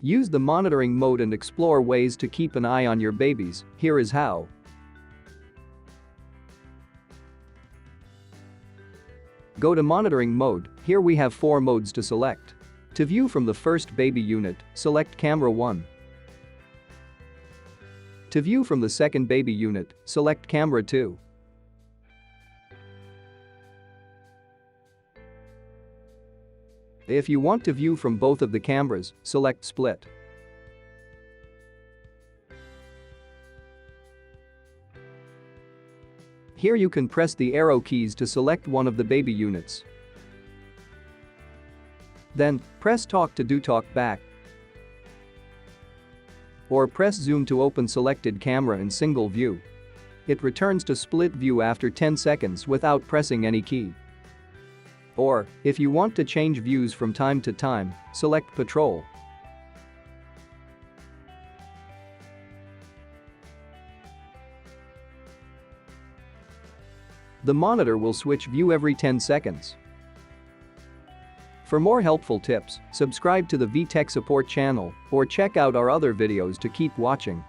Use the monitoring mode and explore ways to keep an eye on your babies. Here is how. Go to monitoring mode. Here we have 4 modes to select. To view from the first baby unit, select camera 1. To view from the second baby unit, select camera 2. If you want to view from both of the cameras, select split. Here you can press the arrow keys to select one of the baby units. Then, press talk to do talk back. Or press zoom to open selected camera in single view. It returns to split view after 10 seconds without pressing any key. Or, if you want to change views from time to time, select patrol. The monitor will switch view every 10 seconds. For more helpful tips, subscribe to the VTech support channel or check out our other videos to keep watching.